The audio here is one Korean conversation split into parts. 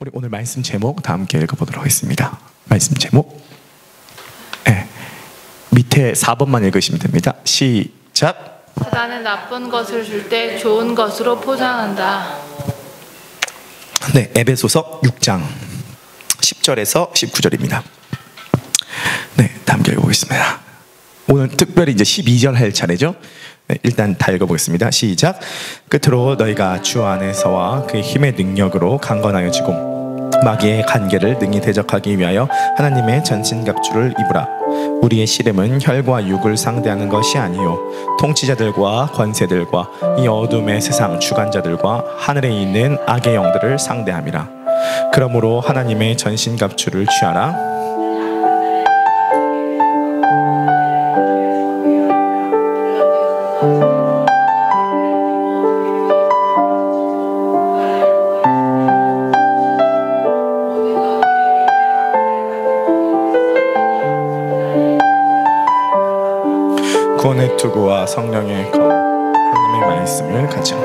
우리 오늘 말씀 제목 다 함께 읽어보도록 하겠습니다. 말씀 제목 밑에 4번만 읽으시면 됩니다. 시작. 사단은 나쁜 것을 줄 때 좋은 것으로 포장한다. 네, 에베소서 6장 10절에서 19절입니다. 네, 다 함께 읽어보겠습니다. 오늘 특별히 이제 12절 할 차례죠. 네, 일단 다 읽어보겠습니다. 시작. 끝으로 너희가 주 안에서와 그의 힘의 능력으로 강건하여지고 마귀의 간계를 능히 대적하기 위하여 하나님의 전신갑주를 입으라. 우리의 씨름은 혈과 육을 상대하는 것이 아니요 통치자들과 권세들과 이 어둠의 세상 주관자들과 하늘에 있는 악의 영들을 상대함이라. 그러므로 하나님의 전신갑주를 취하라. 구원의 투구와 성령의 검, 하나님의 말씀을 가져.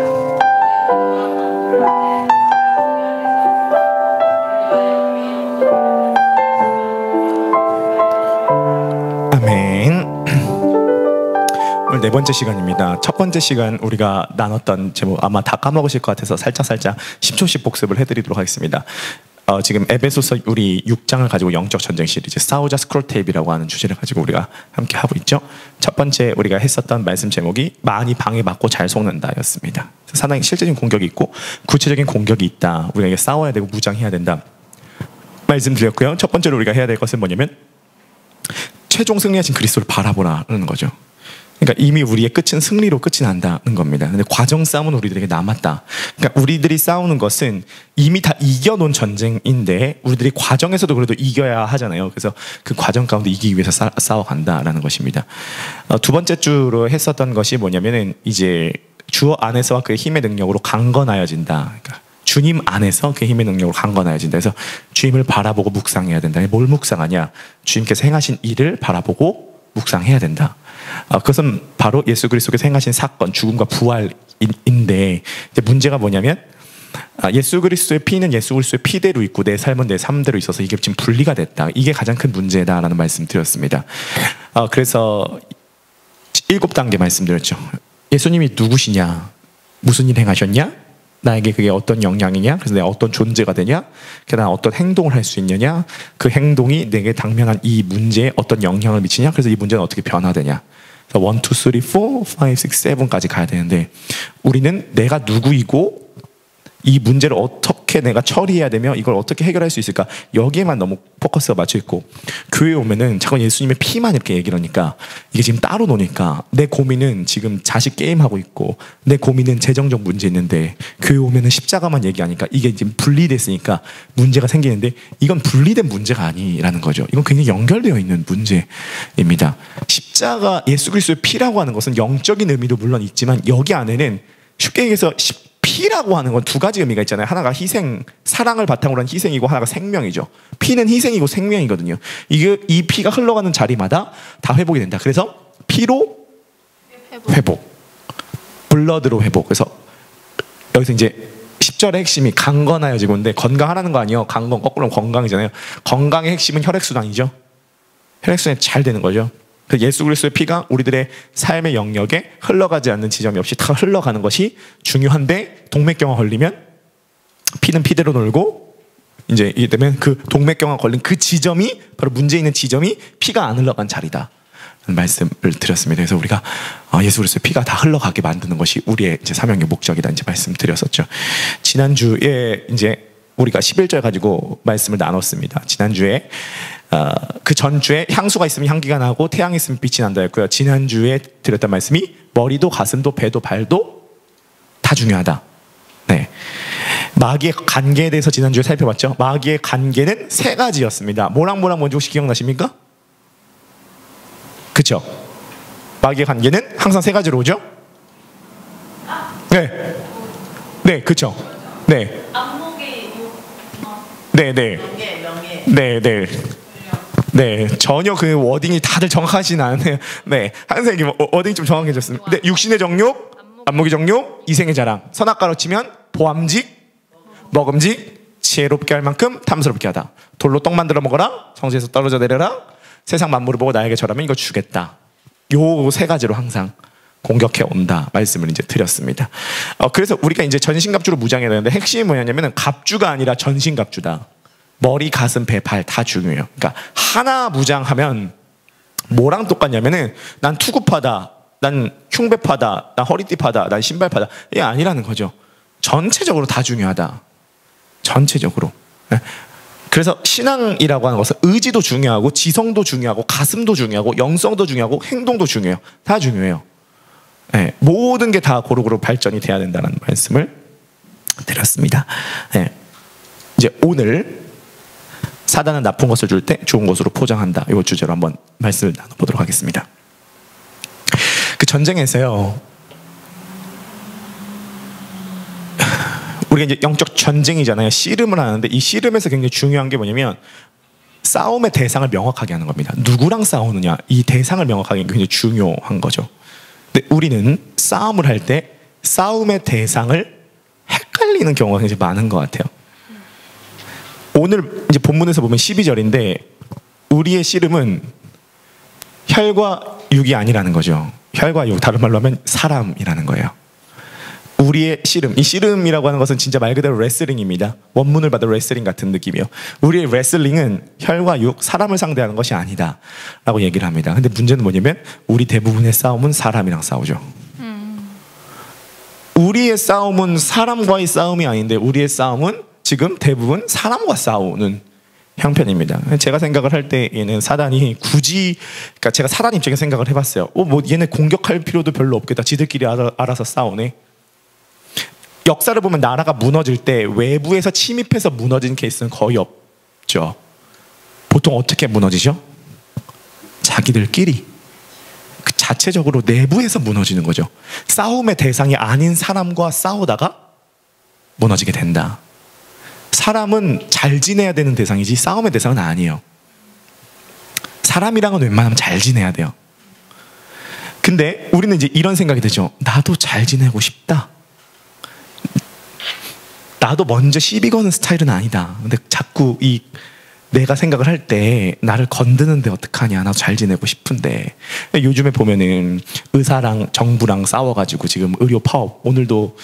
아멘. 오늘 네 번째 시간입니다. 첫 번째 시간 우리가 나눴던 제목 아마 다 까먹으실 것 같아서 살짝 10초씩 복습을 해드리도록 하겠습니다. 지금 에베소서 우리 6장을 가지고 영적 전쟁 시리즈 싸우자 스크롤테이프라고 하는 주제를 가지고 우리가 함께 하고 있죠. 첫 번째 우리가 했었던 말씀 제목이 많이 방해받고 잘 속는다 였습니다. 사단이 실제적인 공격이 있고 구체적인 공격이 있다. 우리가 이게 싸워야 되고 무장해야 된다 말씀드렸고요. 첫 번째로 우리가 해야 될 것은 뭐냐면 최종 승리하신 그리스도를 바라보라는 거죠. 그러니까 이미 우리의 끝은 승리로 끝이 난다는 겁니다. 근데 과정 싸움은 우리들에게 남았다. 그러니까 우리들이 싸우는 것은 이미 다 이겨놓은 전쟁인데 우리들이 과정에서도 그래도 이겨야 하잖아요. 그래서 그 과정 가운데 이기기 위해서 싸워간다라는 것입니다. 두 번째 주로 했었던 것이 뭐냐면은 이제 주 안에서와 그의 힘의 능력으로 강건하여진다. 그러니까 주님 안에서 그의 힘의 능력으로 강건하여진다. 그래서 주님을 바라보고 묵상해야 된다. 뭘 묵상하냐? 주님께서 행하신 일을 바라보고 묵상해야 된다. 그것은 바로 예수 그리스도께서 행하신 사건, 죽음과 부활인데 이제 문제가 뭐냐면 예수 그리스도의 피는 예수 그리스도의 피대로 있고 내 삶은 내 삶대로 있어서 이게 지금 분리가 됐다. 이게 가장 큰 문제다라는 말씀 드렸습니다. 그래서 7단계 말씀드렸죠. 예수님이 누구시냐? 무슨 일 행하셨냐? 나에게 그게 어떤 영향이냐? 그래서 내가 어떤 존재가 되냐? 그다음 어떤 행동을 할 수 있느냐? 그 행동이 내게 당면한 이 문제에 어떤 영향을 미치냐? 그래서 이 문제는 어떻게 변화되냐? 1, 2, 3, 4, 5, 6, 7까지 가야 되는데 우리는 내가 누구이고 이 문제를 어떻게 내가 처리해야 되며 이걸 어떻게 해결할 수 있을까? 여기에만 너무 포커스가 맞춰 있고 교회에 오면은 자꾸 예수님의 피만 이렇게 얘기를 하니까 이게 지금 따로 노니까 내 고민은 지금 자식 게임하고 있고 내 고민은 재정적 문제 있는데 교회 오면은 십자가만 얘기하니까 이게 지금 분리됐으니까 문제가 생기는데 이건 분리된 문제가 아니라는 거죠. 이건 굉장히 연결되어 있는 문제입니다. 십자가 예수 그리스도의 피라고 하는 것은 영적인 의미도 물론 있지만 여기 안에는 쉽게 얘기해서 피라고 하는 건 두 가지 의미가 있잖아요. 하나가 희생, 사랑을 바탕으로 한 희생이고 하나가 생명이죠. 피는 희생이고 생명이거든요. 이 피가 흘러가는 자리마다 다 회복이 된다. 그래서 피로 회복, 블러드로 회복. 그래서 여기서 이제 10절의 핵심이 강건하여지고인데 건강하라는 거 아니에요. 강건 거꾸로 건강이잖아요. 건강의 핵심은 혈액순환이죠. 혈액순환이 잘 되는 거죠. 예수 그리스도의 피가 우리들의 삶의 영역에 흘러가지 않는 지점이 없이 다 흘러가는 것이 중요한데 동맥경화 걸리면 피는 피대로 놀고 이제 이게 되면 그 동맥경화 걸린 그 지점이 바로 문제 있는 지점이 피가 안 흘러간 자리다. 말씀을 드렸습니다. 그래서 우리가 예수 그리스도의 피가 다 흘러가게 만드는 것이 우리의 이제 사명의 목적이다 이제 말씀드렸었죠. 지난주에 이제 우리가 11절 가지고 말씀을 나눴습니다. 지난주에 그 전주에 향수가 있으면 향기가 나고 태양이 있으면 빛이 난다 했고요. 지난주에 드렸던 말씀이 머리도 가슴도 배도 발도 다 중요하다. 네. 마귀의 관계에 대해서 지난주에 살펴봤죠. 마귀의 관계는 세 가지였습니다. 뭐랑 뭔지 혹시 기억나십니까? 그렇죠? 마귀의 관계는 항상 세 가지로 오죠? 네. 네, 그렇죠. 네. 네. 네, 전혀 그 워딩이 다들 정확하진 않네요. 네, 항상 이게 워딩이 좀 정확해졌습니다. 네, 육신의 정욕, 안목의 정욕, 이생의 자랑. 선악과로 치면 보암직, 먹음직, 지혜롭게 할 만큼 탐스럽게 하다. 돌로 떡 만들어 먹어라. 성지에서 떨어져 내려라. 세상 만물을 보고 나에게 절하면 이거 주겠다. 요 세 가지로 항상 공격해 온다 말씀을 이제 드렸습니다. 그래서 우리가 이제 전신갑주로 무장해야 되는데 핵심이 뭐냐면은 갑주가 아니라 전신갑주다. 머리, 가슴, 배, 발 다 중요해요. 그러니까 하나 무장하면 뭐랑 똑같냐면은 난 투구파다, 난 흉배파다, 난 허리띠파다, 난 신발파다 이게 아니라는 거죠. 전체적으로 다 중요하다. 전체적으로. 그래서 신앙이라고 하는 것은 의지도 중요하고 지성도 중요하고 가슴도 중요하고 영성도 중요하고 행동도 중요해요. 다 중요해요. 네, 모든 게 다 고루고루 발전이 돼야 된다는 말씀을 드렸습니다. 네. 이제 오늘 사단은 나쁜 것을 줄 때 좋은 것으로 포장한다. 이 주제로 한번 말씀을 나눠보도록 하겠습니다. 그 전쟁에서요, 우리가 이제 영적 전쟁이잖아요. 씨름을 하는데 이 씨름에서 굉장히 중요한 게 뭐냐면 싸움의 대상을 명확하게 하는 겁니다. 누구랑 싸우느냐 이 대상을 명확하게 하는 게 굉장히 중요한 거죠. 근데 우리는 싸움을 할 때 싸움의 대상을 헷갈리는 경우가 굉장히 많은 것 같아요. 오늘 이제 본문에서 보면 12절인데 우리의 씨름은 혈과 육이 아니라는 거죠. 혈과 육, 다른 말로 하면 사람이라는 거예요. 우리의 씨름, 이 씨름이라고 하는 것은 진짜 말 그대로 레슬링입니다. 원문을 봐도 레슬링 같은 느낌이에요. 우리의 레슬링은 혈과 육, 사람을 상대하는 것이 아니다 라고 얘기를 합니다. 근데 문제는 뭐냐면 우리 대부분의 싸움은 사람이랑 싸우죠. 우리의 싸움은 사람과의 싸움이 아닌데 우리의 싸움은 지금 대부분 사람과 싸우는 형편입니다. 제가 생각을 할 때에는 사단이 굳이, 그러니까 제가 사단 입장에 생각을 해봤어요. 뭐 얘네 공격할 필요도 별로 없겠다. 지들끼리 알아서 싸우네. 역사를 보면 나라가 무너질 때 외부에서 침입해서 무너진 케이스는 거의 없죠. 보통 어떻게 무너지죠? 자기들끼리 그 자체적으로 내부에서 무너지는 거죠. 싸움의 대상이 아닌 사람과 싸우다가 무너지게 된다. 사람은 잘 지내야 되는 대상이지 싸움의 대상은 아니에요. 사람이랑은 웬만하면 잘 지내야 돼요. 근데 우리는 이제 이런 생각이 들죠. 나도 잘 지내고 싶다. 나도 먼저 시비 거는 스타일은 아니다. 근데 자꾸 내가 생각을 할 때 나를 건드는데 어떡하냐. 나도 잘 지내고 싶은데. 요즘에 보면은 의사랑 정부랑 싸워가지고 지금 의료 파업, 오늘도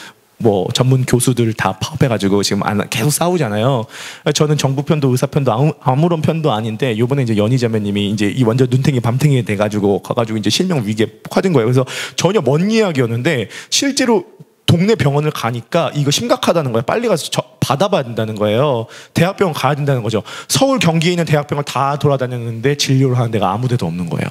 뭐 전문 교수들 다 파업해가지고 지금 계속 싸우잖아요. 저는 정부 편도 의사 편도 아무런 편도 아닌데 요번에 이제 연희자매님이 이제 이 완전 눈탱이 밤탱이 돼가지고 가가지고 이제 실명 위기에 빠진 거예요. 그래서 전혀 먼 이야기였는데 실제로 동네 병원을 가니까 이거 심각하다는 거예요. 빨리 가서 받아봐야 된다는 거예요. 대학병원 가야 된다는 거죠. 서울 경기에 있는 대학병원 다 돌아다녔는데 진료를 하는 데가 아무 데도 없는 거예요.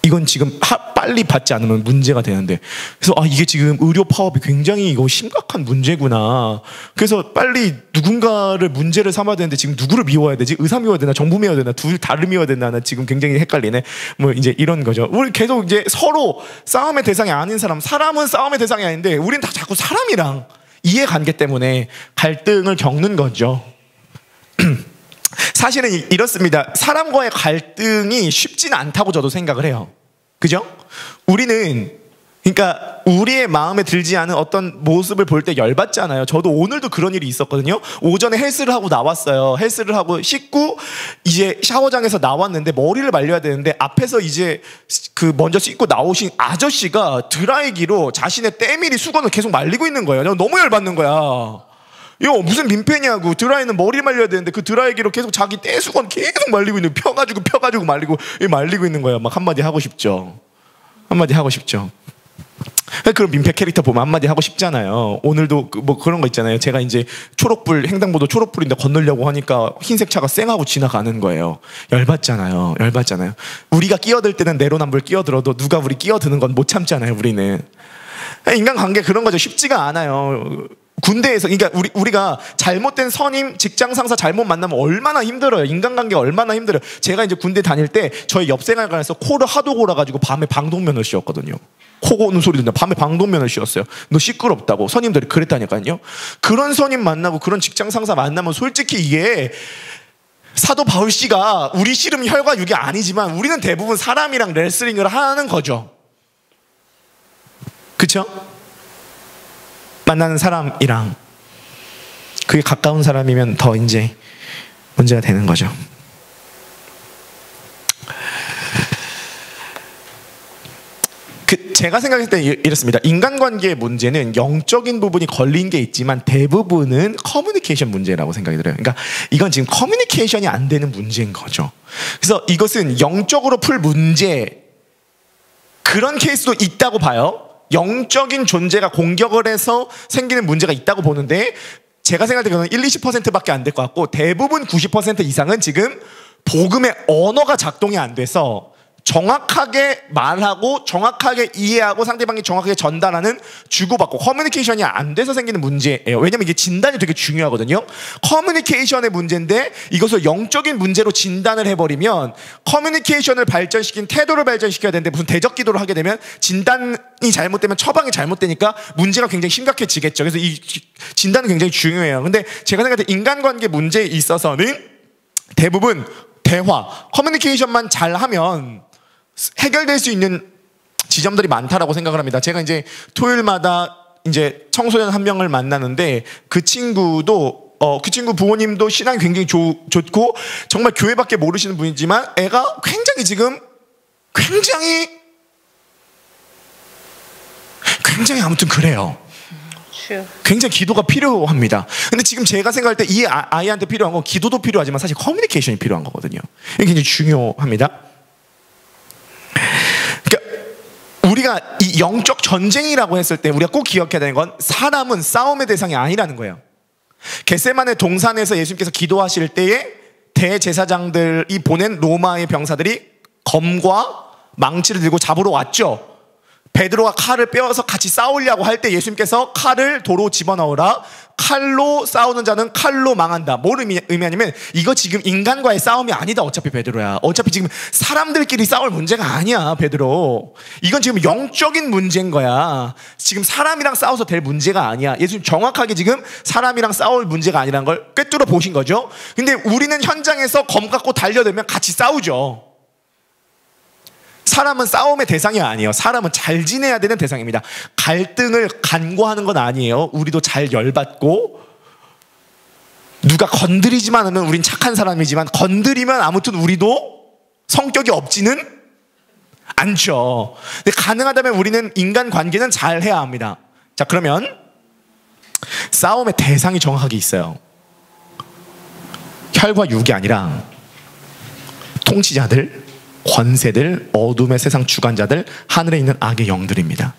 이건 지금 빨리 받지 않으면 문제가 되는데, 그래서 이게 지금 의료 파업이 굉장히 이거 심각한 문제구나. 그래서 빨리 누군가를 문제를 삼아야 되는데 지금 누구를 미워야 되지? 의사 미워야 되나? 정부 미워야 되나? 둘 다를 미워야 되나? 나 지금 굉장히 헷갈리네. 뭐 이제 이런 거죠. 우리 계속 이제 서로 싸움의 대상이 아닌 사람은 싸움의 대상이 아닌데 우리는 다 자꾸 사람이랑 이해관계 때문에 갈등을 겪는 거죠. 사실은 이렇습니다. 사람과의 갈등이 쉽지는 않다고 저도 생각을 해요. 그죠? 우리는, 그러니까 우리의 마음에 들지 않은 어떤 모습을 볼 때 열받잖아요. 저도 오늘도 그런 일이 있었거든요. 오전에 헬스를 하고 나왔어요. 헬스를 하고 씻고 이제 샤워장에서 나왔는데 머리를 말려야 되는데 앞에서 이제 그 먼저 씻고 나오신 아저씨가 드라이기로 자신의 때밀이 수건을 계속 말리고 있는 거예요. 너무 열받는 거야. 이거 무슨 민폐냐고. 드라이는 머리 말려야 되는데 그 드라이기로 계속 자기 떼수건 계속 말리고 있는, 펴가지고 말리고 있는 거예요. 막 한마디 하고 싶죠. 한마디 하고 싶죠. 그런 민폐 캐릭터 보면 한마디 하고 싶잖아요. 오늘도 뭐 그런 거 있잖아요. 제가 이제 초록불, 횡단보도 초록불인데 건너려고 하니까 흰색 차가 쌩하고 지나가는 거예요. 열받잖아요. 우리가 끼어들 때는 내로남불 끼어들어도 누가 우리 끼어드는 건 못 참잖아요. 우리는. 인간관계 그런 거죠. 쉽지가 않아요. 군대에서, 그러니까 우리가 잘못된 선임, 직장 상사 잘못 만나면 얼마나 힘들어요. 인간관계가 얼마나 힘들어요. 제가 이제 군대 다닐 때 저희 옆생활관에서 코를 하도 골아가지고 밤에 방독면을 씌웠거든요. 코 고는 소리 듣는다. 밤에 방독면을 씌웠어요. 너 시끄럽다고 선임들이 그랬다니까요. 그런 선임 만나고 그런 직장 상사 만나면 솔직히 이게 사도 바울 씨가 우리 씨름 혈과 육이 아니지만 우리는 대부분 사람이랑 레슬링을 하는 거죠. 그쵸? 만나는 사람이랑. 그게 가까운 사람이면 더 이제 문제가 되는 거죠. 제가 생각했을 때 이렇습니다. 인간관계의 문제는 영적인 부분이 걸린 게 있지만 대부분은 커뮤니케이션 문제라고 생각이 들어요. 그러니까 이건 지금 커뮤니케이션이 안 되는 문제인 거죠. 그래서 이것은 영적으로 풀 문제, 그런 케이스도 있다고 봐요. 영적인 존재가 공격을 해서 생기는 문제가 있다고 보는데, 제가 생각할 때 그건 1-20%밖에 안 될 것 같고, 대부분 90% 이상은 지금 복음의 언어가 작동이 안 돼서 정확하게 말하고 정확하게 이해하고 상대방이 정확하게 전달하는, 주고받고 커뮤니케이션이 안 돼서 생기는 문제예요. 왜냐면 이게 진단이 되게 중요하거든요. 커뮤니케이션의 문제인데 이것을 영적인 문제로 진단을 해버리면, 커뮤니케이션을 발전시킨 태도를 발전시켜야 되는데 무슨 대적 기도를 하게 되면 진단이 잘못되면 처방이 잘못되니까 문제가 굉장히 심각해지겠죠. 그래서 이 진단은 굉장히 중요해요. 근데 제가 생각할 때 인간관계 문제에 있어서는 대부분 대화, 커뮤니케이션만 잘하면 해결될 수 있는 지점들이 많다라고 생각을 합니다. 제가 이제 토요일마다 이제 청소년 한 명을 만나는데, 그 친구도 그 친구 부모님도 신앙이 굉장히 좋고 정말 교회밖에 모르시는 분이지만 애가 굉장히 지금 굉장히 아무튼 그래요. 굉장히 기도가 필요합니다. 근데 지금 제가 생각할 때 이 아이한테 필요한 건 기도도 필요하지만 사실 커뮤니케이션이 필요한 거거든요. 이게 굉장히 중요합니다. 우리가 이 영적 전쟁이라고 했을 때 우리가 꼭 기억해야 되는 건, 사람은 싸움의 대상이 아니라는 거예요. 겟세마네 동산에서 예수님께서 기도하실 때에 대제사장들이 보낸 로마의 병사들이 검과 망치를 들고 잡으러 왔죠. 베드로가 칼을 빼어서 같이 싸우려고 할 때 예수님께서 칼을 도로 집어넣으라, 칼로 싸우는 자는 칼로 망한다. 뭘 의미하냐면, 이거 지금 인간과의 싸움이 아니다. 어차피 베드로야, 어차피 지금 사람들끼리 싸울 문제가 아니야 베드로. 이건 지금 영적인 문제인 거야. 지금 사람이랑 싸워서 될 문제가 아니야. 예수님 정확하게 지금 사람이랑 싸울 문제가 아니라는 걸 꿰뚫어 보신 거죠. 근데 우리는 현장에서 검 갖고 달려들면 같이 싸우죠. 사람은 싸움의 대상이 아니에요. 사람은 잘 지내야 되는 대상입니다. 갈등을 간과하는 건 아니에요. 우리도 잘 열받고, 누가 건드리지만 하면 우린 착한 사람이지만 건드리면 아무튼 우리도 성격이 없지는 않죠. 근데 가능하다면 우리는 인간관계는 잘 해야 합니다. 자, 그러면 싸움의 대상이 정확하게 있어요. 혈과 육이 아니라 통치자들, 권세들, 어둠의 세상 주관자들, 하늘에 있는 악의 영들입니다.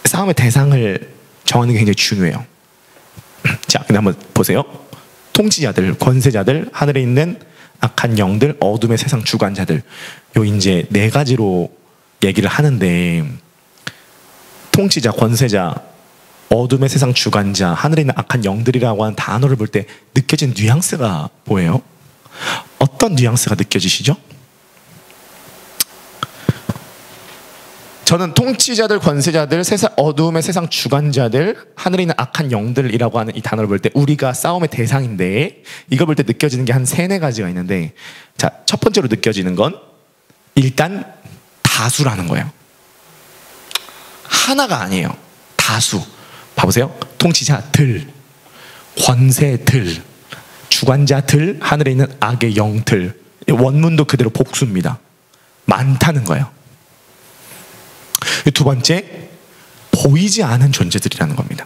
싸움의 대상을 정하는 게 굉장히 중요해요. 자, 근데 한번 보세요. 통치자들, 권세자들, 하늘에 있는 악한 영들, 어둠의 세상 주관자들. 요 이제 네 가지로 얘기를 하는데, 통치자, 권세자, 어둠의 세상 주관자, 하늘에 있는 악한 영들이라고 하는 단어를 볼 때 느껴진 뉘앙스가 뭐예요? 어떤 뉘앙스가 느껴지시죠? 저는 통치자들, 권세자들, 어두움의 세상 주관자들, 하늘에 있는 악한 영들이라고 하는 이 단어를 볼 때 우리가 싸움의 대상인데, 이걸 볼 때 느껴지는 게 한 3-4가지가 있는데, 자, 첫 번째로 느껴지는 건 일단 다수라는 거예요. 하나가 아니에요. 다수. 봐보세요. 통치자들, 권세들, 주관자들, 하늘에 있는 악의 영들. 원문도 그대로 복수입니다. 많다는 거예요. 두 번째, 보이지 않은 존재들이라는 겁니다.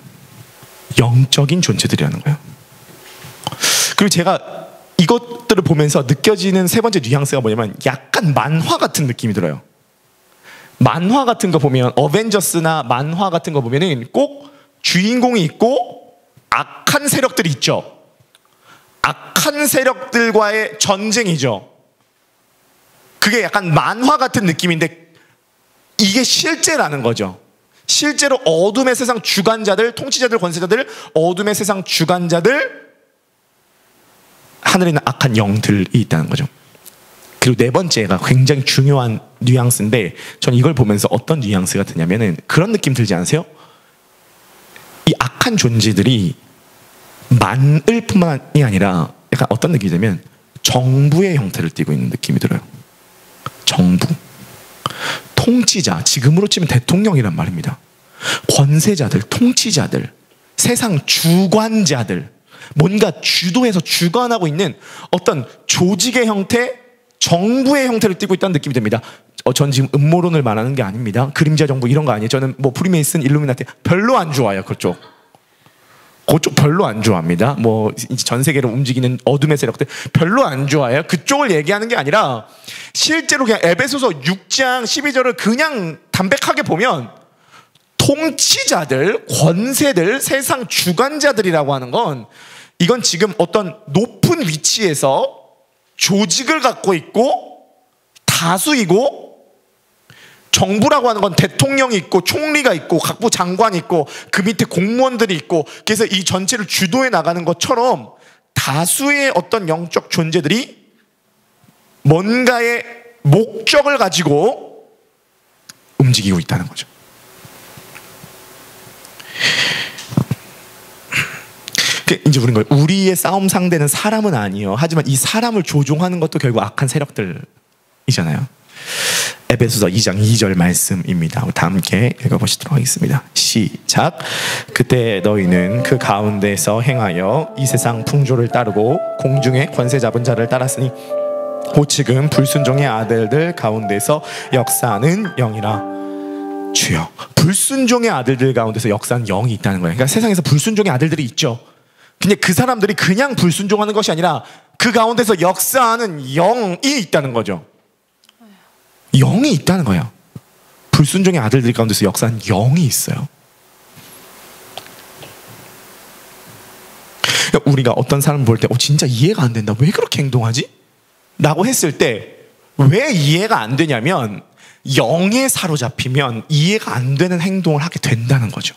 영적인 존재들이라는 거예요. 그리고 제가 이것들을 보면서 느껴지는 세 번째 뉘앙스가 뭐냐면, 약간 만화 같은 느낌이 들어요. 만화 같은 거 보면, 어벤져스나 만화 같은 거 보면은 꼭 주인공이 있고 악한 세력들이 있죠. 악한 세력들과의 전쟁이죠. 그게 약간 만화 같은 느낌인데 이게 실제라는 거죠. 실제로 어둠의 세상 주관자들, 통치자들, 권세자들, 어둠의 세상 주관자들, 하늘에 있는 악한 영들이 있다는 거죠. 그리고 네 번째가 굉장히 중요한 뉘앙스인데, 저는 이걸 보면서 어떤 뉘앙스가 드냐면은 그런 느낌 들지 않으세요? 이 악한 존재들이 많을 뿐만이 아니라 약간 어떤 느낌이 들면 정부의 형태를 띠고 있는 느낌이 들어요. 정부, 통치자, 지금으로 치면 대통령이란 말입니다. 권세자들, 통치자들, 세상 주관자들, 뭔가 주도해서 주관하고 있는 어떤 조직의 형태, 정부의 형태를 띠고 있다는 느낌이 듭니다. 전 지금 음모론을 말하는 게 아닙니다. 그림자 정부 이런 거 아니에요. 저는 뭐 프리메이슨, 일루미나티 별로 안 좋아요. 그쪽 별로 안 좋아합니다. 뭐 전 세계를 움직이는 어둠의 세력들 별로 안 좋아해요. 그쪽을 얘기하는 게 아니라 실제로 그냥 에베소서 6장 12절을 그냥 담백하게 보면 통치자들, 권세들, 세상 주관자들이라고 하는 건 이건 지금 어떤 높은 위치에서 조직을 갖고 있고 다수이고, 정부라고 하는 건 대통령이 있고 총리가 있고 각부 장관이 있고 그 밑에 공무원들이 있고, 그래서 이 전체를 주도해 나가는 것처럼 다수의 어떤 영적 존재들이 뭔가의 목적을 가지고 움직이고 있다는 거죠. 이제 우리는 우리의 싸움 상대는 사람은 아니에요. 하지만 이 사람을 조종하는 것도 결국 악한 세력들이잖아요. 에베소서 2장 2절 말씀입니다. 다 함께 읽어보시도록 하겠습니다. 시작. 그때 너희는 그 가운데서 행하여 이 세상 풍조를 따르고 공중의 권세 잡은 자를 따랐으니 곧 지금 불순종의 아들들 가운데서 역사하는 영이라. 주여, 불순종의 아들들 가운데서 역사하는 영이 있다는 거예요. 그러니까 세상에서 불순종의 아들들이 있죠. 근데 그 사람들이 그냥 불순종하는 것이 아니라 그 가운데서 역사하는 영이 있다는 거죠. 영이 있다는 거예요. 불순종의 아들들 가운데서 역사하는 영이 있어요. 그러니까 우리가 어떤 사람 볼 때 진짜 이해가 안 된다, 왜 그렇게 행동하지? 라고 했을 때 왜 이해가 안 되냐면 영에 사로잡히면 이해가 안 되는 행동을 하게 된다는 거죠.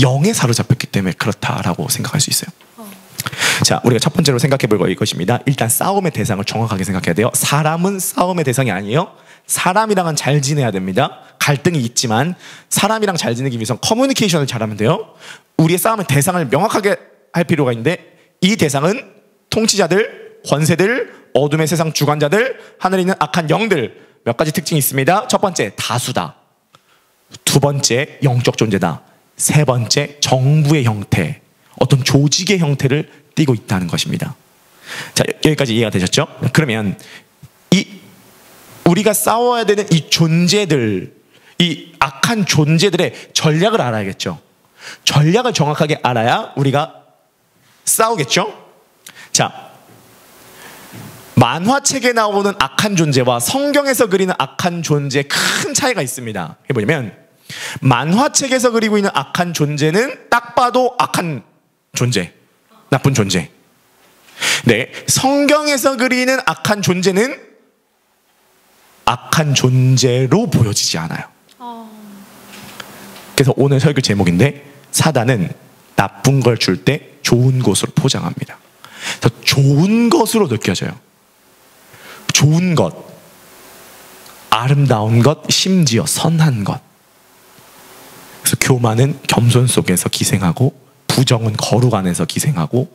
영에 사로잡혔기 때문에 그렇다라고 생각할 수 있어요. 자, 우리가 첫 번째로 생각해 볼 것입니다. 일단 싸움의 대상을 정확하게 생각해야 돼요. 사람은 싸움의 대상이 아니에요. 사람이랑은 잘 지내야 됩니다. 갈등이 있지만 사람이랑 잘 지내기 위해서 커뮤니케이션을 잘하면 돼요. 우리의 싸움의 대상을 명확하게 할 필요가 있는데, 이 대상은 통치자들, 권세들, 어둠의 세상 주관자들, 하늘에 있는 악한 영들. 몇 가지 특징이 있습니다. 첫 번째, 다수다. 두 번째, 영적 존재다. 세 번째, 정부의 형태, 어떤 조직의 형태를 띠고 있다는 것입니다. 자, 여기까지 이해가 되셨죠? 그러면 우리가 싸워야 되는 이 존재들, 이 악한 존재들의 전략을 알아야겠죠. 전략을 정확하게 알아야 우리가 싸우겠죠. 자, 만화책에 나오는 악한 존재와 성경에서 그리는 악한 존재에 큰 차이가 있습니다. 이게 뭐냐면, 만화책에서 그리고 있는 악한 존재는 딱 봐도 악한 존재, 나쁜 존재. 네, 성경에서 그리는 악한 존재는 악한 존재로 보여지지 않아요. 그래서 오늘 설교 제목인데, 사단은 나쁜 걸 줄 때 좋은 것으로 포장합니다. 그래서 좋은 것으로 느껴져요. 좋은 것, 아름다운 것, 심지어 선한 것. 그래서 교만은 겸손 속에서 기생하고, 부정은 거룩 안에서 기생하고,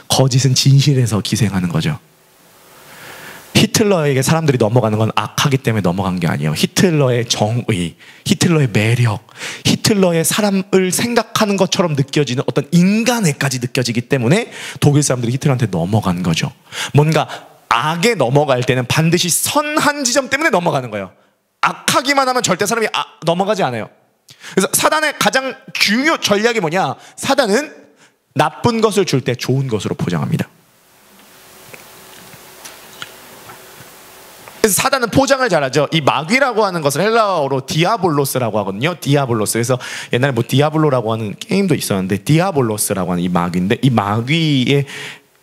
거짓은 진실에서 기생하는 거죠. 히틀러에게 사람들이 넘어가는 건 악하기 때문에 넘어간 게 아니에요. 히틀러의 정의, 히틀러의 매력, 히틀러의 사람을 생각하는 것처럼 느껴지는 어떤 인간애까지 느껴지기 때문에 독일 사람들이 히틀러한테 넘어간 거죠. 뭔가 악에 넘어갈 때는 반드시 선한 지점 때문에 넘어가는 거예요. 악하기만 하면 절대 사람이 넘어가지 않아요. 그래서 사단의 가장 중요 전략이 뭐냐? 사단은 나쁜 것을 줄 때 좋은 것으로 포장합니다. 그래서 사단은 포장을 잘하죠. 이 마귀라고 하는 것을 헬라어로 디아볼로스라고 하거든요. 디아볼로스. 그래서 옛날에 뭐 디아블로라고 하는 게임도 있었는데, 디아볼로스라고 하는 이 마귀인데, 이 마귀의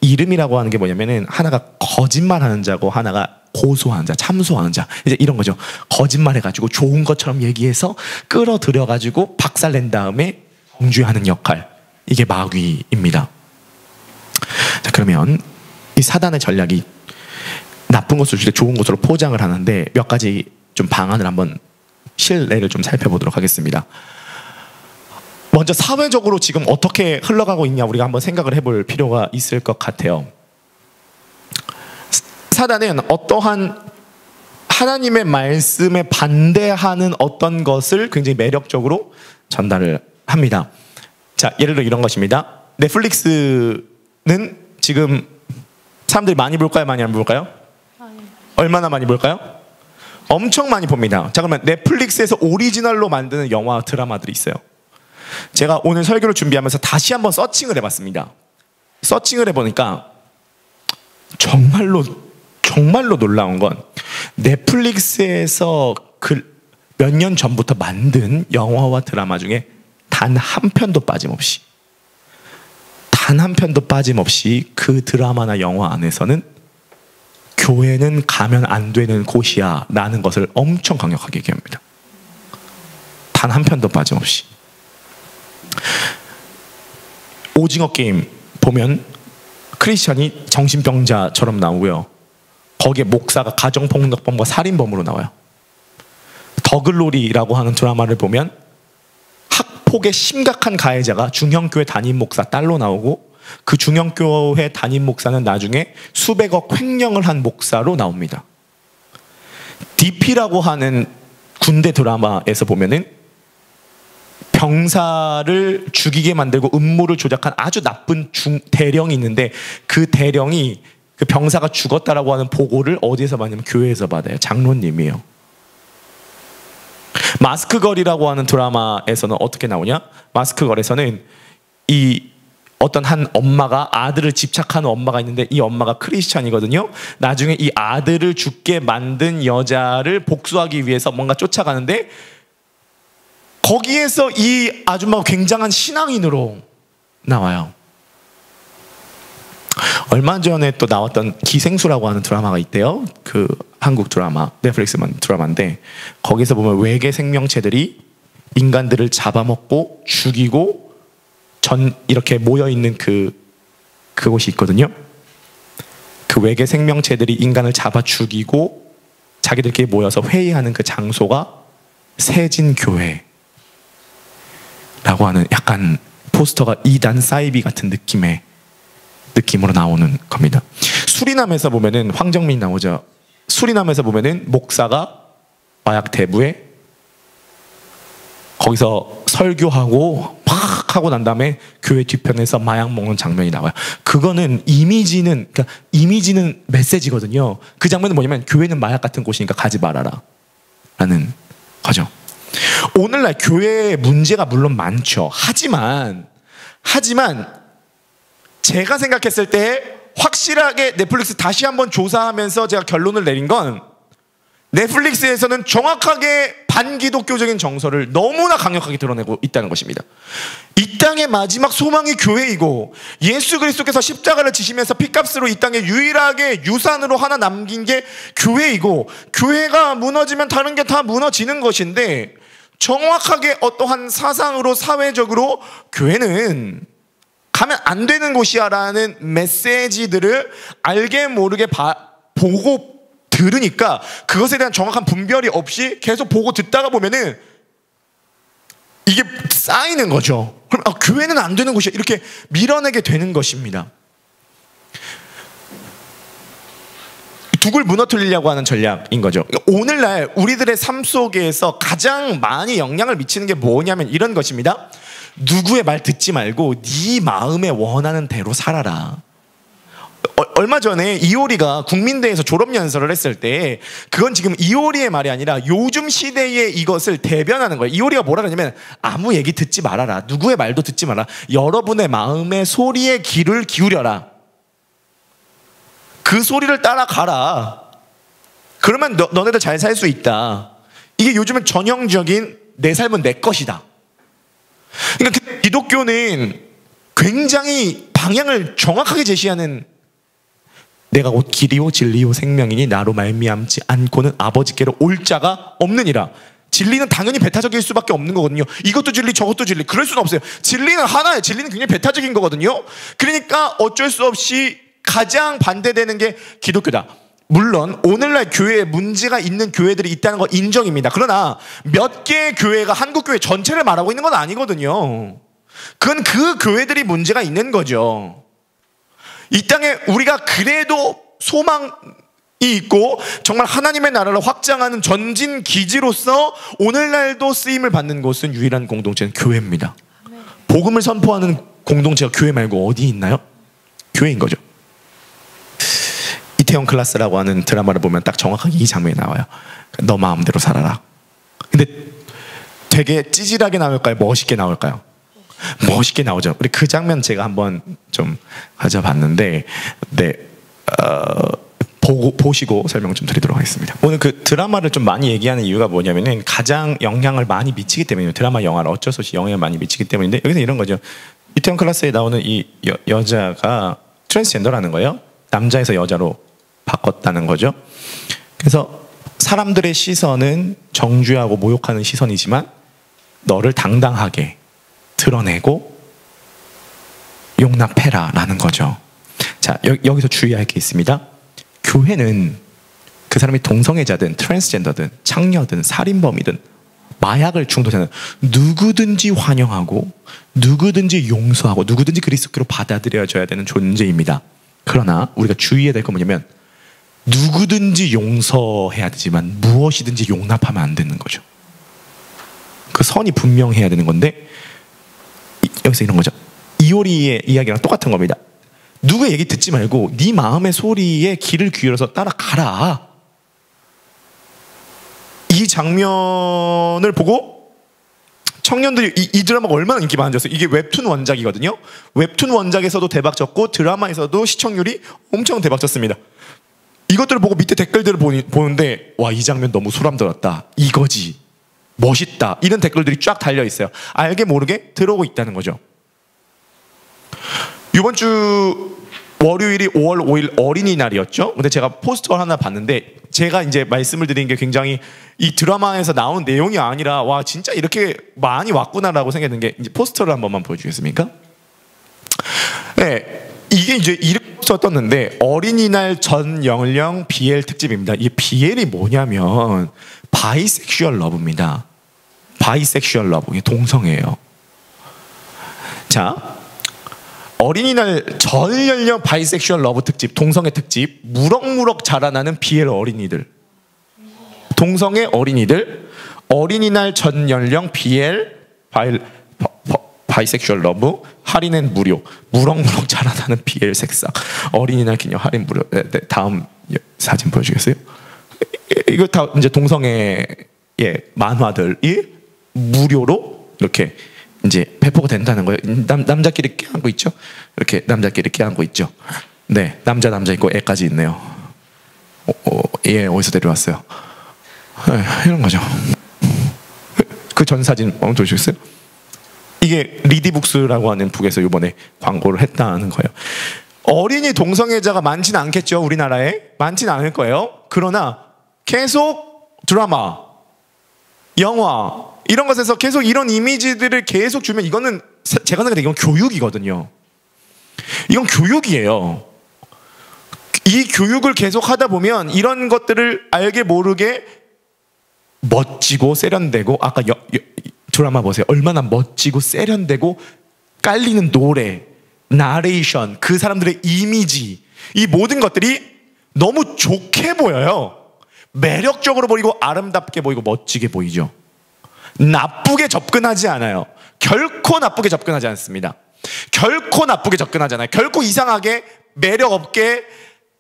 이름이라고 하는 게 뭐냐면은, 하나가 거짓말하는 자고 하나가 고소하는 자, 참소하는 자, 이제 이런 거죠. 거짓말해가지고 좋은 것처럼 얘기해서 끌어들여가지고 박살낸 다음에 정죄하는 역할, 이게 마귀입니다. 자, 그러면 이 사단의 전략이 나쁜 것을 줄 때 좋은 것으로 포장을 하는데, 몇 가지 좀 방안을 한번 실례를 좀 살펴보도록 하겠습니다. 먼저 사회적으로 지금 어떻게 흘러가고 있냐, 우리가 한번 생각을 해볼 필요가 있을 것 같아요. 사단은 어떠한 하나님의 말씀에 반대하는 어떤 것을 굉장히 매력적으로 전달을 합니다. 자, 예를 들어 이런 것입니다. 넷플릭스는 지금 사람들이 많이 볼까요? 많이 안 볼까요? 얼마나 많이 볼까요? 엄청 많이 봅니다. 자, 그러면 넷플릭스에서 오리지널로 만드는 영화, 드라마들이 있어요. 제가 오늘 설교를 준비하면서 다시 한번 서칭을 해봤습니다. 서칭을 해보니까 정말로 놀라운 건 넷플릭스에서 몇 년 전부터 만든 영화와 드라마 중에 단 한 편도 빠짐없이 그 드라마나 영화 안에서는 교회는 가면 안 되는 곳이야 라는 것을 엄청 강력하게 얘기합니다. 단 한 편도 빠짐없이. 오징어 게임 보면 크리스천이 정신병자처럼 나오고요. 거기에 목사가 가정폭력범과 살인범으로 나와요. 더글로리라고 하는 드라마를 보면 학폭의 심각한 가해자가 중형교회 담임 목사 딸로 나오고 그 중형교회 담임 목사는 나중에 수백억 횡령을 한 목사로 나옵니다. DP라고 하는 군대 드라마에서 보면은 병사를 죽이게 만들고 음모를 조작한 아주 나쁜 대령이 있는데 그 대령이 그 병사가 죽었다라고 하는 보고를 어디에서 받냐면 교회에서 받아요. 장로님이에요. 마스크걸이라고 하는 드라마에서는 어떻게 나오냐? 마스크걸에서는 이 어떤 한 엄마가 아들을 집착하는 엄마가 있는데 이 엄마가 크리스찬이거든요. 나중에 이 아들을 죽게 만든 여자를 복수하기 위해서 뭔가 쫓아가는데 거기에서 이 아줌마가 굉장한 신앙인으로 나와요. 얼마 전에 또 나왔던 기생수라고 하는 드라마가 있대요. 그 한국 드라마, 넷플릭스만 드라마인데 거기서 보면 외계 생명체들이 인간들을 잡아먹고 죽이고 이렇게 모여있는 그곳이 있거든요. 그 외계 생명체들이 인간을 잡아 죽이고 자기들끼리 모여서 회의하는 그 장소가 세진교회라고 하는 약간 포스터가 이단 사이비 같은 느낌으로 나오는 겁니다. 수리남에서 보면은 황정민 나오죠. 수리남에서 보면은 목사가 마약 대부에 거기서 설교하고 막 하고 난 다음에 교회 뒤편에서 마약 먹는 장면이 나와요. 그거는 이미지는 메시지거든요. 그 장면은 뭐냐면 교회는 마약 같은 곳이니까 가지 말아라 라는 거죠. 오늘날 교회에 문제가 물론 많죠. 하지만 제가 생각했을 때 확실하게 넷플릭스 다시 한번 조사하면서 제가 결론을 내린 건 넷플릭스에서는 정확하게 반기독교적인 정서를 너무나 강력하게 드러내고 있다는 것입니다. 이 땅의 마지막 소망이 교회이고 예수 그리스도께서 십자가를 지시면서 핏값으로 이 땅에 유일하게 유산으로 하나 남긴 게 교회이고 교회가 무너지면 다른 게 다 무너지는 것인데 정확하게 어떠한 사상으로 사회적으로 교회는 가면 안 되는 곳이야 라는 메시지들을 알게 모르게 보고 들으니까 그것에 대한 정확한 분별이 없이 계속 보고 듣다가 보면은 이게 쌓이는 거죠. 그럼 교회는 안 되는 곳이야 이렇게 밀어내게 되는 것입니다. 둑을 무너뜨리려고 하는 전략인 거죠. 오늘날 우리들의 삶 속에서 가장 많이 영향을 미치는 게 뭐냐면 이런 것입니다. 누구의 말 듣지 말고 네 마음에 원하는 대로 살아라. 얼마 전에 이효리가 국민대에서 졸업연설을 했을 때 그건 지금 이효리의 말이 아니라 요즘 시대의 이것을 대변하는 거예요. 이효리가 뭐라 그러냐면 아무 얘기 듣지 말아라. 누구의 말도 듣지 마라. 여러분의 마음의 소리에 귀를 기울여라. 그 소리를 따라가라. 그러면 너네들 잘 살 수 있다. 이게 요즘은 전형적인 내 삶은 내 것이다. 그러니까 기독교는 굉장히 방향을 정확하게 제시하는 내가 곧 길이요 진리요 생명이니 나로 말미암지 않고는 아버지께로 올 자가 없느니라. 진리는 당연히 배타적일 수밖에 없는 거거든요. 이것도 진리 저것도 진리 그럴 수는 없어요. 진리는 하나예요. 진리는 굉장히 배타적인 거거든요. 그러니까 어쩔 수 없이 가장 반대되는 게 기독교다. 물론 오늘날 교회에 문제가 있는 교회들이 있다는 거 인정입니다. 그러나 몇 개의 교회가 한국 교회 전체를 말하고 있는 건 아니거든요. 그건 그 교회들이 문제가 있는 거죠. 이 땅에 우리가 그래도 소망이 있고 정말 하나님의 나라를 확장하는 전진 기지로서 오늘날도 쓰임을 받는 곳은 유일한 공동체는 교회입니다. 복음을 선포하는 공동체가 교회 말고 어디 있나요? 교회인 거죠. 이태원 클라스라고 하는 드라마를 보면 딱 정확하게 이 장면이 나와요. 너 마음대로 살아라. 근데 되게 찌질하게 나올까요? 멋있게 나올까요? 멋있게 나오죠. 우리 그 장면 제가 한번 좀 가져봤는데, 네, 보시고 설명 좀 드리도록 하겠습니다. 오늘 그 드라마를 좀 많이 얘기하는 이유가 뭐냐면은 가장 영향을 많이 미치기 때문이에요. 드라마, 영화를 어쩔 수 없이 영향을 많이 미치기 때문인데, 여기서 이런 거죠. 이태원 클라스에 나오는 이 여자가 트랜스젠더라는 거예요. 남자에서 여자로 바꿨다는 거죠. 그래서 사람들의 시선은 정죄하고 모욕하는 시선이지만 너를 당당하게 드러내고 용납해라 라는 거죠. 자, 여기서 주의할 게 있습니다. 교회는 그 사람이 동성애자든 트랜스젠더든 창녀든 살인범이든 마약을 중독자는 누구든지 환영하고 누구든지 용서하고 누구든지 그리스도로 받아들여져야 되는 존재입니다. 그러나 우리가 주의해야 될 건 뭐냐면 누구든지 용서해야 되지만 무엇이든지 용납하면 안 되는 거죠. 그 선이 분명해야 되는 건데, 여기서 이런 거죠. 이효리의 이야기랑 똑같은 겁니다. 누구의 얘기 듣지 말고 네 마음의 소리에 귀를 기울여서 따라가라. 이 장면을 보고 청년들이 이 드라마가 얼마나 인기 많아졌어요. 이게 웹툰 원작이거든요. 웹툰 원작에서도 대박쳤고 드라마에서도 시청률이 엄청 대박쳤습니다. 이것들을 보고 밑에 댓글들을 보는데 와, 이 장면 너무 소름 돋았다, 이거지, 멋있다, 이런 댓글들이 쫙 달려있어요. 알게 모르게 들어오고 있다는 거죠. 이번 주 월요일이 5월 5일 어린이날이었죠. 근데 제가 포스터를 하나 봤는데 제가 이제 말씀을 드린 게 굉장히 이 드라마에서 나온 내용이 아니라 와, 진짜 이렇게 많이 왔구나라고 생각했는 게, 이제 포스터를 한 번만 보여주겠습니까? 네, 이게 이제 이렇게 떴는데 어린이날 전 연령 BL 특집입니다. 이 BL이 뭐냐면 바이섹슈얼 러브입니다. 바이섹슈얼 러브, 이게 동성애예요. 자, 어린이날 전 연령 바이섹슈얼 러브 특집, 동성애 특집, 무럭무럭 자라나는 BL 어린이들, 동성애 어린이들, 어린이날 전 연령 BL 바이섹슈얼 러브, 할인은 무료, 무럭무럭 자라나는 BL 색상, 어린이날 기념 할인 무료. 네, 다음 사진 보여주겠어요? 이거 다 이제 동성애 만화들이 무료로 이렇게 이제 배포가 된다는 거예요. 남자끼리 껴안고 있죠? 이렇게 남자끼리 껴안고 있죠? 네, 남자 있고 애까지 있네요. 얘 어디서 데려왔어요? 네, 이런 거죠. 그 전 사진 한번 보여주겠어요? 이게 리디북스라고 하는 북에서 이번에 광고를 했다는 거예요. 어린이 동성애자가 많지는 않겠죠, 우리나라에. 많지는 않을 거예요. 그러나 계속 드라마, 영화 이런 것에서 계속 이런 이미지들을 계속 주면 이거는 제가 생각할 때 이건 교육이거든요. 이건 교육이에요. 이 교육을 계속 하다 보면 이런 것들을 알게 모르게 멋지고 세련되고, 아까 드라마 보세요. 얼마나 멋지고 세련되고 깔리는 노래, 나레이션, 그 사람들의 이미지, 이 모든 것들이 너무 좋게 보여요. 매력적으로 보이고 아름답게 보이고 멋지게 보이죠. 나쁘게 접근하지 않아요. 결코 나쁘게 접근하지 않습니다. 결코 나쁘게 접근하지 않아요. 결코 이상하게, 매력 없게,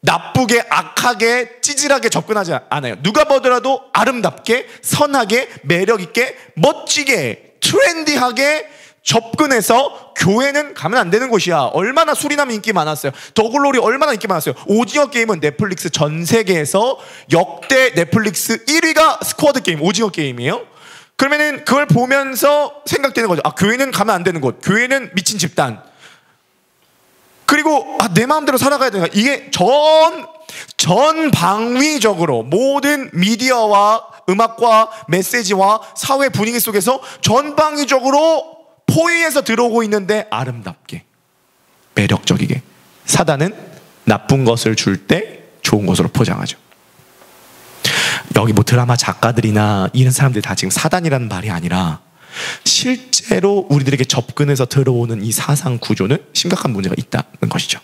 나쁘게, 악하게, 찌질하게 접근하지 않아요. 누가 보더라도 아름답게, 선하게, 매력 있게, 멋지게, 트렌디하게 접근해서, 교회는 가면 안 되는 곳이야. 얼마나 수리남 인기 많았어요. 더글로리 얼마나 인기 많았어요. 오징어 게임은 넷플릭스 전 세계에서 역대 넷플릭스 1위가 스쿼드 게임, 오징어 게임이에요. 그러면은 그걸 보면서 생각되는 거죠. 아, 교회는 가면 안 되는 곳, 교회는 미친 집단. 그리고 내 마음대로 살아가야 되나. 이게 전방위적으로 모든 미디어와 음악과 메시지와 사회 분위기 속에서 전방위적으로 포위해서 들어오고 있는데, 아름답게, 매력적이게. 사단은 나쁜 것을 줄 때 좋은 것으로 포장하죠. 여기 뭐 드라마 작가들이나 이런 사람들이 다 지금 사단이라는 말이 아니라 실제로 우리들에게 접근해서 들어오는 이 사상 구조는 심각한 문제가 있다는 것이죠.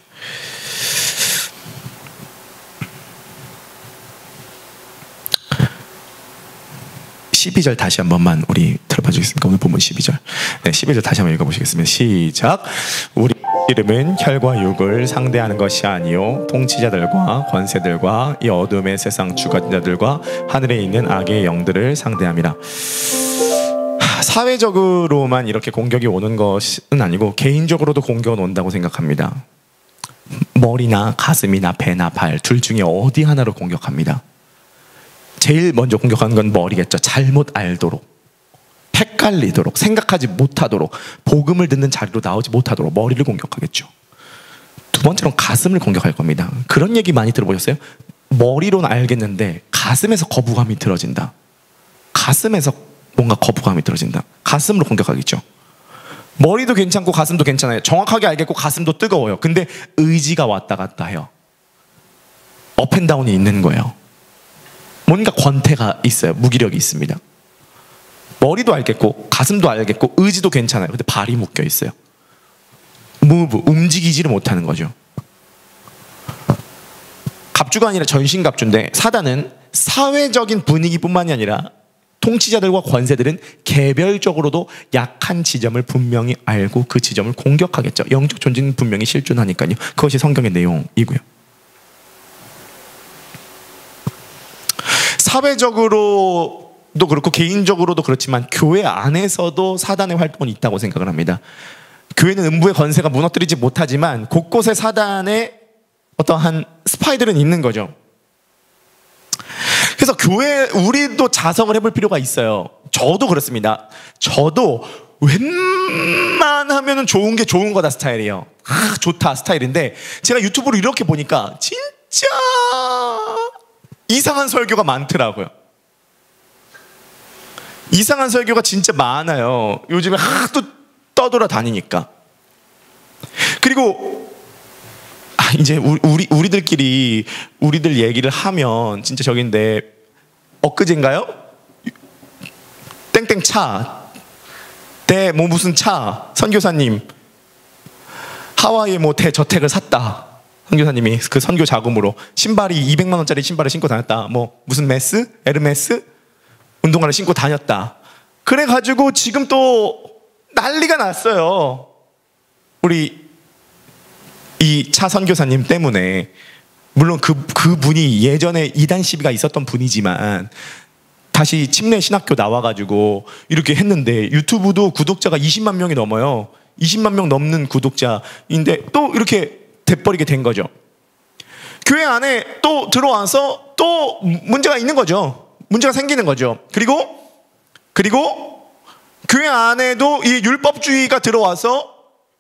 12절 다시 한 번만 우리 들어봐 주겠습니까? 오늘 본문 12절. 네, 12절 다시 한번 읽어보시겠습니다. 시작. 우리 이름은 혈과 육을 상대하는 것이 아니요 통치자들과 권세들과 이 어둠의 세상 주관자들과 하늘에 있는 악의 영들을 상대함이라. 사회적으로만 이렇게 공격이 오는 것은 아니고 개인적으로도 공격은 온다고 생각합니다. 머리나 가슴이나 배나 발 둘 중에 어디 하나로 공격합니다. 제일 먼저 공격하는 건 머리겠죠. 잘못 알도록, 헷갈리도록, 생각하지 못하도록, 복음을 듣는 자리로 나오지 못하도록 머리를 공격하겠죠. 두 번째로는 가슴을 공격할 겁니다. 그런 얘기 많이 들어보셨어요? 머리로는 알겠는데 가슴에서 거부감이 들어진다. 가슴에서 뭔가 거부감이 들어진다. 가슴으로 공격하겠죠. 머리도 괜찮고 가슴도 괜찮아요. 정확하게 알겠고 가슴도 뜨거워요. 근데 의지가 왔다 갔다 해요. 업앤다운이 있는 거예요. 뭔가 권태가 있어요. 무기력이 있습니다. 머리도 알겠고 가슴도 알겠고 의지도 괜찮아요. 근데 발이 묶여 있어요. 움직이지를 못하는 거죠. 갑주가 아니라 전신갑주인데 사단은 사회적인 분위기뿐만이 아니라 통치자들과 권세들은 개별적으로도 약한 지점을 분명히 알고 그 지점을 공격하겠죠. 영적 존재는 분명히 실존하니까요. 그것이 성경의 내용이고요. 사회적으로도 그렇고 개인적으로도 그렇지만 교회 안에서도 사단의 활동은 있다고 생각을 합니다. 교회는 음부의 권세가 무너뜨리지 못하지만 곳곳에 사단의 어떠한 스파이들은 있는 거죠. 그래서 교회 우리도 자성을 해볼 필요가 있어요. 저도 그렇습니다. 저도 웬만하면 좋은 게 좋은 거다 스타일이에요. 좋다 스타일인데 제가 유튜브로 이렇게 보니까 진짜 이상한 설교가 많더라고요. 이상한 설교가 진짜 많아요. 요즘에 하도 떠돌아다니니까. 그리고 이제 우리들끼리 우리들 얘기를 하면 진짜 저긴데 엊그제인가요? 땡땡차 뭐 무슨 차 선교사님 하와이에 뭐 대저택을 샀다. 선교사님이 그 선교 자금으로 신발이 200만 원짜리 신발을 신고 다녔다. 뭐 무슨 메스? 에르메스? 운동화를 신고 다녔다. 그래가지고 지금 또 난리가 났어요. 우리 이 차 선교사님 때문에. 물론 그분이 예전에 이단 시비가 있었던 분이지만 다시 침례 신학교 나와가지고 이렇게 했는데 유튜브도 구독자가 20만 명이 넘어요. 20만 명 넘는 구독자인데 또 이렇게 돼버리게 된 거죠. 교회 안에 또 들어와서 또 문제가 있는 거죠. 문제가 생기는 거죠. 그리고 교회 안에도 이 율법주의가 들어와서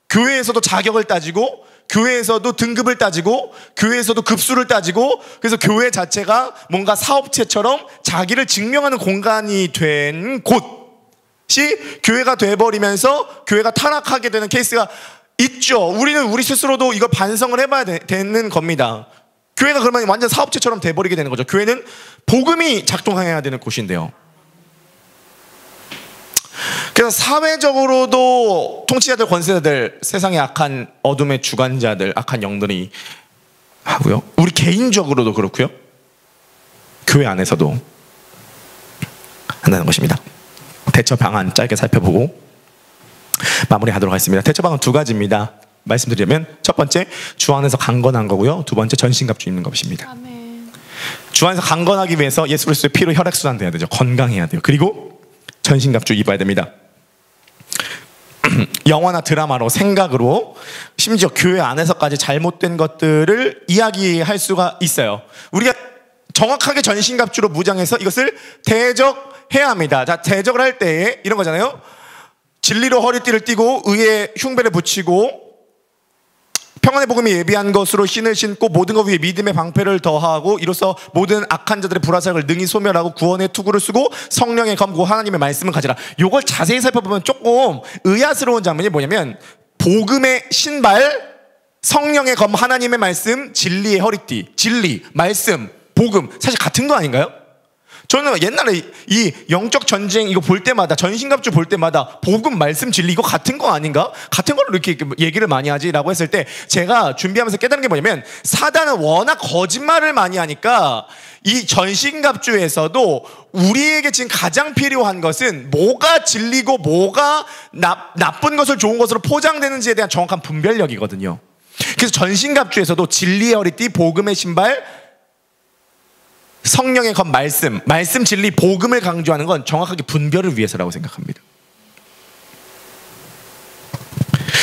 교회에서도 자격을 따지고 교회에서도 등급을 따지고 교회에서도 급수를 따지고 그래서 교회 자체가 뭔가 사업체처럼 자기를 증명하는 공간이 된 곳이 교회가 돼버리면서 교회가 타락하게 되는 케이스가 있죠. 우리는 우리 스스로도 이걸 반성을 해봐야 되는 겁니다. 교회가 그러면 완전 사업체처럼 돼버리게 되는 거죠. 교회는 복음이 작동해야 되는 곳인데요. 그래서 사회적으로도 통치자들, 권세자들, 세상의 악한 어둠의 주관자들, 악한 영들이 하고요. 우리 개인적으로도 그렇고요. 교회 안에서도 한다는 것입니다. 대처 방안 짧게 살펴보고 마무리하도록 하겠습니다. 대처 방안 두 가지입니다. 말씀드리면 첫 번째 주 안에서 강건한 거고요. 두 번째 전신갑주 입는 것입니다. 아멘. 주 안에서 강건하기 위해서 예수 그리스도의 피로 혈액순환 돼야 되죠. 건강해야 돼요. 그리고 전신갑주 입어야 됩니다. 영화나 드라마로 생각으로 심지어 교회 안에서까지 잘못된 것들을 이야기할 수가 있어요. 우리가 정확하게 전신갑주로 무장해서 이것을 대적해야 합니다. 자, 대적을 할 때에 이런 거잖아요. 진리로 허리띠를 띠고 의에 흉배를 붙이고 평안의 복음이 예비한 것으로 신을 신고 모든 것 위에 믿음의 방패를 더하고 이로써 모든 악한 자들의 불화살을 능히 소멸하고 구원의 투구를 쓰고 성령의 검고 하나님의 말씀을 가지라. 이걸 자세히 살펴보면 조금 의아스러운 장면이 뭐냐면 복음의 신발, 성령의 검, 하나님의 말씀, 진리의 허리띠. 진리, 말씀, 복음 사실 같은 거 아닌가요? 저는 옛날에 이 영적 전쟁 이거 볼 때마다, 전신갑주 볼 때마다 복음, 말씀, 진리 이거 같은 거 아닌가? 같은 걸로 이렇게 얘기를 많이 하지라고 했을 때 제가 준비하면서 깨달은 게 뭐냐면, 사단은 워낙 거짓말을 많이 하니까 이 전신갑주에서도 우리에게 지금 가장 필요한 것은 뭐가 진리고 뭐가 나쁜 것을 좋은 것으로 포장되는지에 대한 정확한 분별력이거든요. 그래서 전신갑주에서도 진리의 허리띠, 복음의 신발, 성령의 건 말씀, 진리, 복음을 강조하는 건 정확하게 분별을 위해서라고 생각합니다.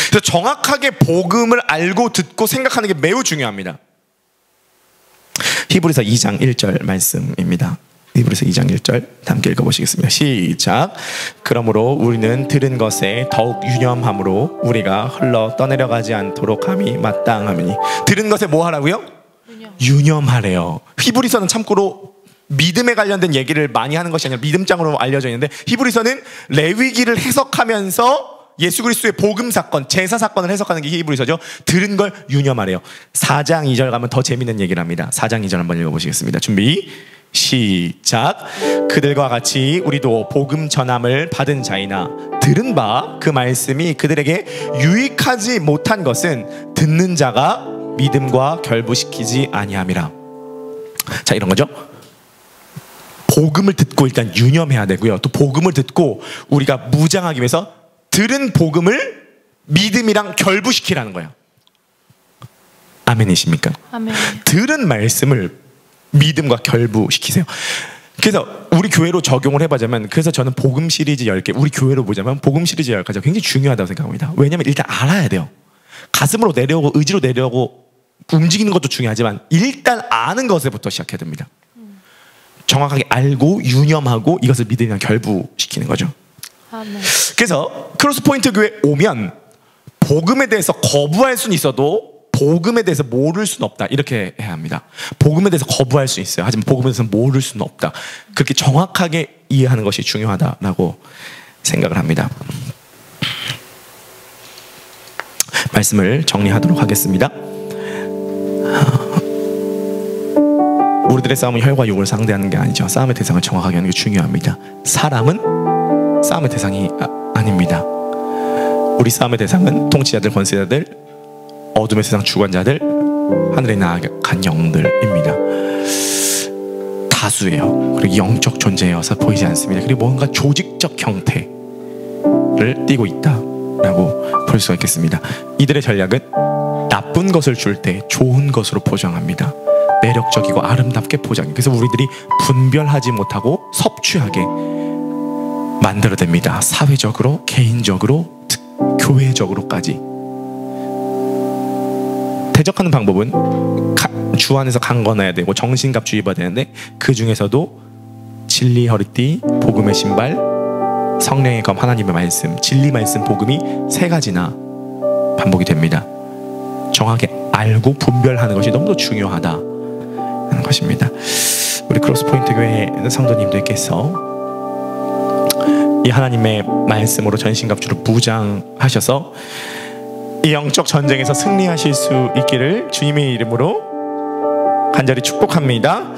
그래서 정확하게 복음을 알고 듣고 생각하는 게 매우 중요합니다. 히브리서 2장 1절 말씀입니다. 히브리서 2장 1절 함께 읽어보시겠습니다. 시작. 그러므로 우리는 들은 것에 더욱 유념함으로 우리가 흘러 떠내려가지 않도록 함이 마땅하니. 들은 것에 뭐 하라고요? 유념하래요. 히브리서는 참고로 믿음에 관련된 얘기를 많이 하는 것이 아니라 믿음장으로 알려져 있는데, 히브리서는 레위기를 해석하면서 예수 그리스도의 복음 사건, 제사 사건을 해석하는 게 히브리서죠. 들은 걸 유념하래요. 4장 2절 가면 더 재밌는 얘기를 합니다. 4장 2절 한번 읽어보시겠습니다. 준비 시작. 그들과 같이 우리도 복음 전함을 받은 자이나 들은 바 그 말씀이 그들에게 유익하지 못한 것은 듣는 자가 믿음과 결부시키지 아니함이라. 자, 이런 거죠. 복음을 듣고 일단 유념해야 되고요. 또 복음을 듣고 우리가 무장하기 위해서 들은 복음을 믿음이랑 결부시키라는 거예요. 아멘이십니까? 아멘. 들은 말씀을 믿음과 결부시키세요. 그래서 우리 교회로 적용을 해보자면, 그래서 저는 복음 시리즈 10개, 우리 교회로 보자면 복음 시리즈 10가지가 굉장히 중요하다고 생각합니다. 왜냐하면 일단 알아야 돼요. 가슴으로 내려오고 의지로 내려오고 움직이는 것도 중요하지만 일단 아는 것에부터 시작해야 됩니다. 정확하게 알고 유념하고 이것을 믿음이랑 결부시키는 거죠. 아멘. 그래서 크로스포인트 교회 오면 복음에 대해서 거부할 수는 있어도 복음에 대해서 모를 수는 없다, 이렇게 해야 합니다. 복음에 대해서 거부할 수 있어요. 하지만 복음에 대해서 모를 수는 없다. 그렇게 정확하게 이해하는 것이 중요하다라고 생각을 합니다. 말씀을 정리하도록 하겠습니다. 우리들의 싸움은 혈과 육을 상대하는 게 아니죠. 싸움의 대상을 정확하게 하는 게 중요합니다. 사람은 싸움의 대상이 아닙니다. 우리 싸움의 대상은 통치자들, 권세자들, 어둠의 세상 주관자들, 하늘에 나아간 영들입니다. 다수예요. 그리고 영적 존재여서 보이지 않습니다. 그리고 뭔가 조직적 형태를 띠고 있다라고 볼 수가 있겠습니다. 이들의 전략은 나쁜 것을 줄 때 좋은 것으로 포장합니다. 매력적이고 아름답게 포장해요. 그래서 우리들이 분별하지 못하고 섭취하게 만들어냅니다. 사회적으로, 개인적으로, 교회적으로까지. 대적하는 방법은 주 안에서 강건해야 되고 정신갑주 입어야 되는데, 그 중에서도 진리 허리띠, 복음의 신발, 성령의 검, 하나님의 말씀, 진리 말씀, 복음이 3가지나 반복이 됩니다. 정확하게 알고 분별하는 것이 너무도 중요하다 하는 것입니다. 우리 크로스포인트 교회 성도님들께서 이 하나님의 말씀으로 전신갑주를 무장하셔서 이 영적 전쟁에서 승리하실 수 있기를 주님의 이름으로 간절히 축복합니다.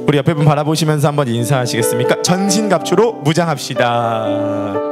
우리 옆에 분 바라보시면서 한번 인사하시겠습니까? 전신갑주로 무장합시다.